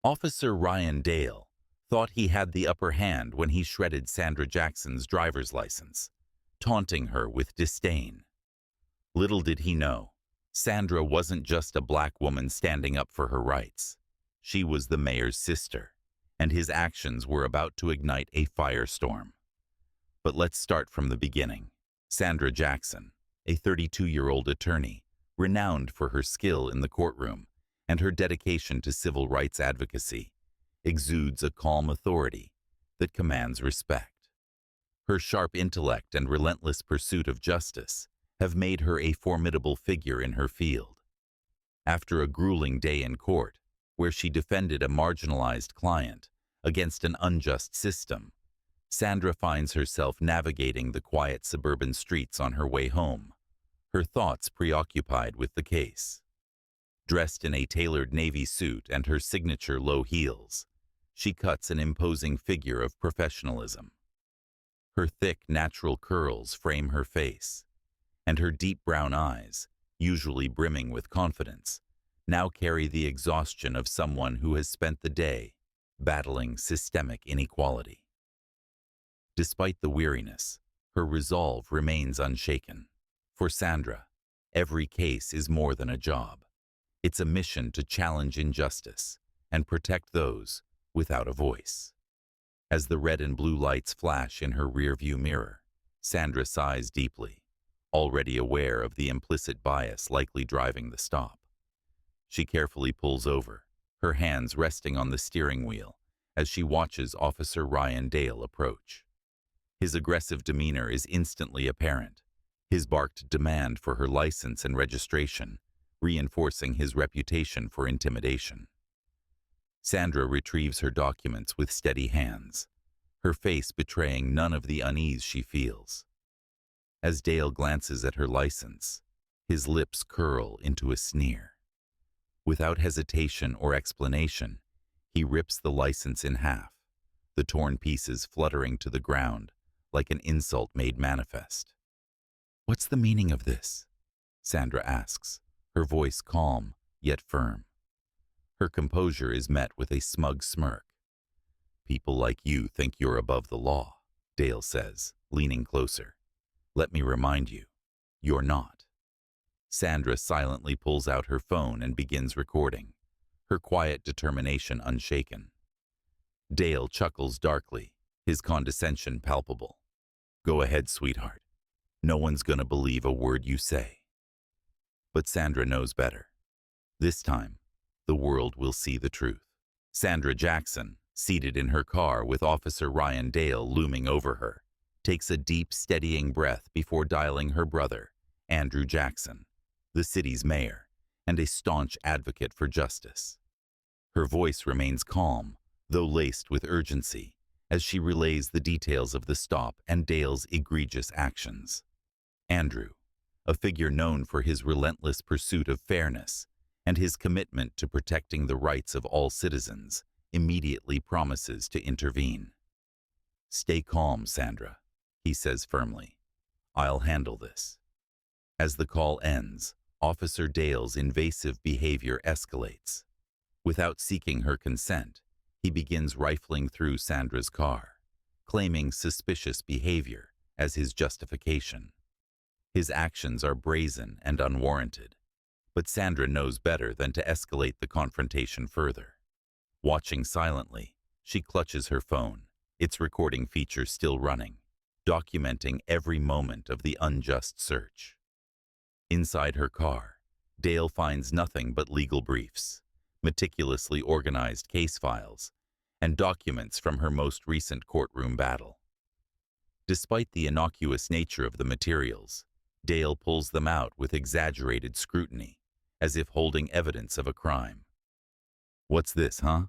Officer Ryan Dale thought he had the upper hand when he shredded Sandra Jackson's driver's license, taunting her with disdain. Little did he know, Sandra wasn't just a black woman standing up for her rights. She was the mayor's sister, and his actions were about to ignite a firestorm. But let's start from the beginning. Sandra Jackson, a 32-year-old attorney, renowned for her skill in the courtroom and her dedication to civil rights advocacy, exudes a calm authority that commands respect. Her sharp intellect and relentless pursuit of justice have made her a formidable figure in her field. After a grueling day in court, where she defended a marginalized client against an unjust system, Sandra finds herself navigating the quiet suburban streets on her way home, her thoughts preoccupied with the case. Dressed in a tailored navy suit and her signature low heels, she cuts an imposing figure of professionalism. Her thick, natural curls frame her face, and her deep brown eyes, usually brimming with confidence, now carry the exhaustion of someone who has spent the day battling systemic inequality. Despite the weariness, her resolve remains unshaken. For Sandra, every case is more than a job. It's a mission to challenge injustice and protect those without a voice. As the red and blue lights flash in her rearview mirror, Sandra sighs deeply, already aware of the implicit bias likely driving the stop. She carefully pulls over, her hands resting on the steering wheel as she watches Officer Ryan Dale approach. His aggressive demeanor is instantly apparent, his barked demand for her license and registration reinforcing his reputation for intimidation. Sandra retrieves her documents with steady hands, her face betraying none of the unease she feels. As Dale glances at her license, his lips curl into a sneer. Without hesitation or explanation, he rips the license in half, the torn pieces fluttering to the ground like an insult made manifest. "What's the meaning of this?" Sandra asks, her voice calm yet firm. Her composure is met with a smug smirk. "People like you think you're above the law," Dale says, leaning closer. "Let me remind you, you're not." Sandra silently pulls out her phone and begins recording, her quiet determination unshaken. Dale chuckles darkly, his condescension palpable. "Go ahead, sweetheart. No one's gonna believe a word you say." But Sandra knows better. This time, the world will see the truth. Sandra Jackson, seated in her car with Officer Ryan Dale looming over her, takes a deep, steadying breath before dialing her brother, Andrew Jackson, the city's mayor, and a staunch advocate for justice. Her voice remains calm, though laced with urgency, as she relays the details of the stop and Dale's egregious actions. Andrew, a figure known for his relentless pursuit of fairness and his commitment to protecting the rights of all citizens, immediately promises to intervene. "Stay calm, Sandra," he says firmly. "I'll handle this." As the call ends, Officer Dale's invasive behavior escalates. Without seeking her consent, he begins rifling through Sandra's car, claiming suspicious behavior as his justification. His actions are brazen and unwarranted, but Sandra knows better than to escalate the confrontation further. Watching silently, she clutches her phone, its recording feature still running, documenting every moment of the unjust search. Inside her car, Dale finds nothing but legal briefs, meticulously organized case files, and documents from her most recent courtroom battle. Despite the innocuous nature of the materials, Dale pulls them out with exaggerated scrutiny, as if holding evidence of a crime. "What's this, huh?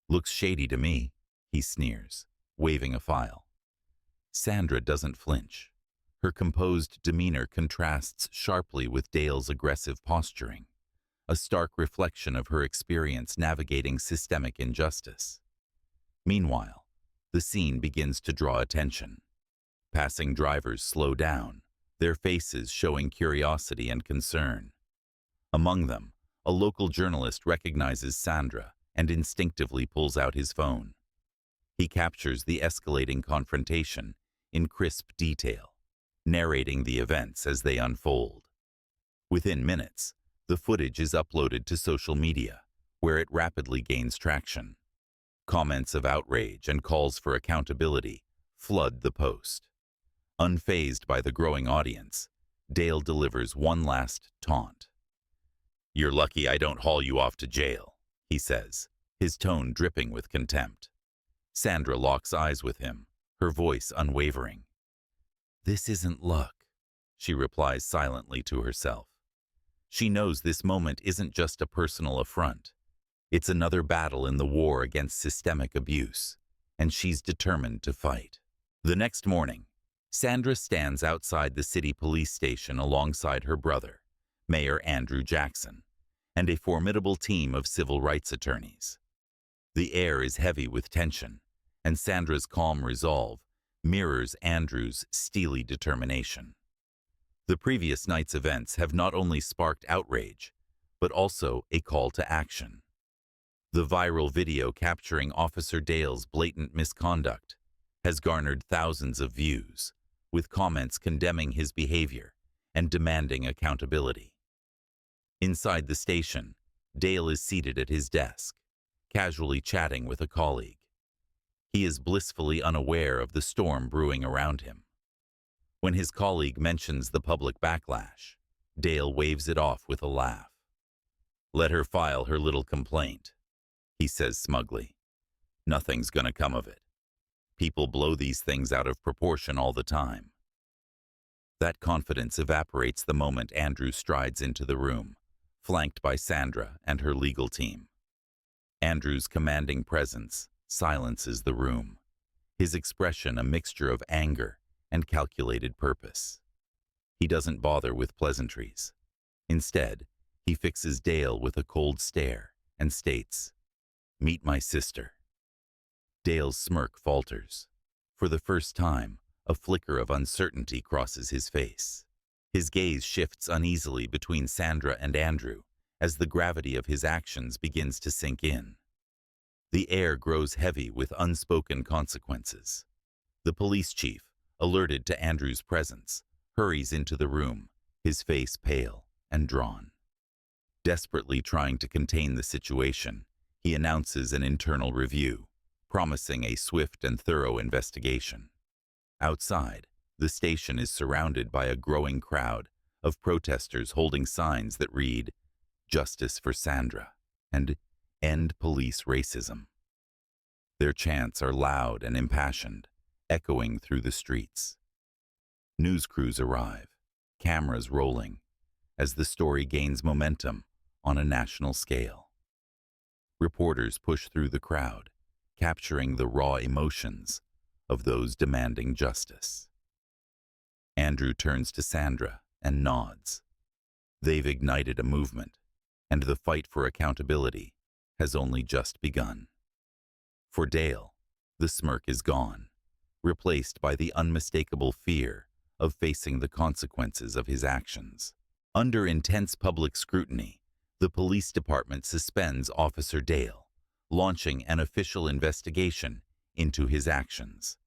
Looks shady to me," he sneers, waving a file. Sandra doesn't flinch. Her composed demeanor contrasts sharply with Dale's aggressive posturing, a stark reflection of her experience navigating systemic injustice. Meanwhile, the scene begins to draw attention. Passing drivers slow down, their faces showing curiosity and concern. Among them, a local journalist recognizes Sandra and instinctively pulls out his phone. He captures the escalating confrontation in crisp detail, narrating the events as they unfold. Within minutes, the footage is uploaded to social media, where it rapidly gains traction. Comments of outrage and calls for accountability flood the post. Unfazed by the growing audience, Dale delivers one last taunt. "You're lucky I don't haul you off to jail," he says, his tone dripping with contempt. Sandra locks eyes with him, her voice unwavering. "This isn't luck," she replies silently to herself. She knows this moment isn't just a personal affront. It's another battle in the war against systemic abuse, and she's determined to fight. The next morning, Sandra stands outside the city police station alongside her brother, Mayor Andrew Jackson, and a formidable team of civil rights attorneys. The air is heavy with tension, and Sandra's calm resolve mirrors Andrew's steely determination. The previous night's events have not only sparked outrage, but also a call to action. The viral video capturing Officer Dale's blatant misconduct has garnered thousands of views, with comments condemning his behavior and demanding accountability. Inside the station, Dale is seated at his desk, casually chatting with a colleague. He is blissfully unaware of the storm brewing around him. When his colleague mentions the public backlash, Dale waves it off with a laugh. "Let her file her little complaint," he says smugly. "Nothing's gonna come of it. People blow these things out of proportion all the time." That confidence evaporates the moment Andrew strides into the room, flanked by Sandra and her legal team. Andrew's commanding presence silences the room, his expression a mixture of anger and calculated purpose. He doesn't bother with pleasantries. Instead, he fixes Dale with a cold stare and states, "Meet my sister." Dale's smirk falters. For the first time, a flicker of uncertainty crosses his face. His gaze shifts uneasily between Sandra and Andrew as the gravity of his actions begins to sink in. The air grows heavy with unspoken consequences. The police chief, alerted to Andrew's presence, hurries into the room, his face pale and drawn. Desperately trying to contain the situation, he announces an internal review, promising a swift and thorough investigation. Outside, the station is surrounded by a growing crowd of protesters holding signs that read, "Justice for Sandra," and "End police racism." Their chants are loud and impassioned, echoing through the streets. News crews arrive, cameras rolling, as the story gains momentum on a national scale. Reporters push through the crowd, capturing the raw emotions of those demanding justice. Andrew turns to Sandra and nods. They've ignited a movement, and the fight for accountability has only just begun. For Dale, the smirk is gone, replaced by the unmistakable fear of facing the consequences of his actions. Under intense public scrutiny, the police department suspends Officer Dale, launching an official investigation into his actions.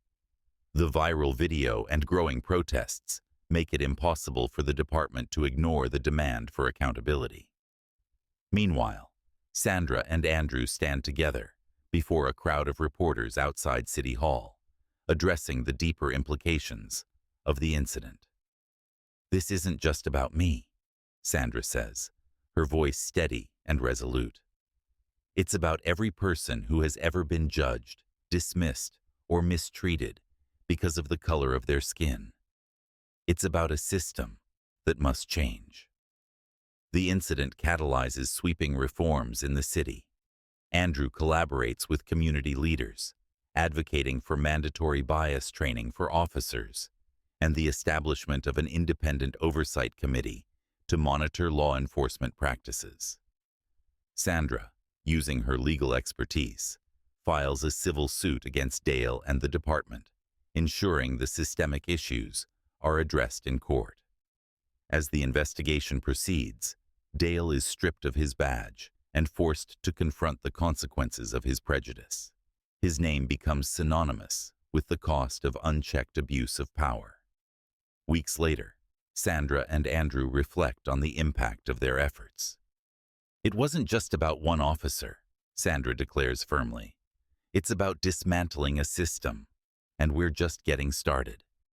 The viral video and growing protests make it impossible for the department to ignore the demand for accountability. Meanwhile, Sandra and Andrew stand together before a crowd of reporters outside City Hall, addressing the deeper implications of the incident. "This isn't just about me," Sandra says, her voice steady and resolute. "It's about every person who has ever been judged, dismissed, or mistreated because of the color of their skin. It's about a system that must change." The incident catalyzes sweeping reforms in the city. Andrew collaborates with community leaders, advocating for mandatory bias training for officers and the establishment of an independent oversight committee to monitor law enforcement practices. Sandra, using her legal expertise, files a civil suit against Dale and the department, ensuring the systemic issues are addressed in court. As the investigation proceeds, Dale is stripped of his badge and forced to confront the consequences of his prejudice. His name becomes synonymous with the cost of unchecked abuse of power. Weeks later, Sandra and Andrew reflect on the impact of their efforts. "It wasn't just about one officer," Sandra declares firmly. "It's about dismantling a system, and we're just getting started."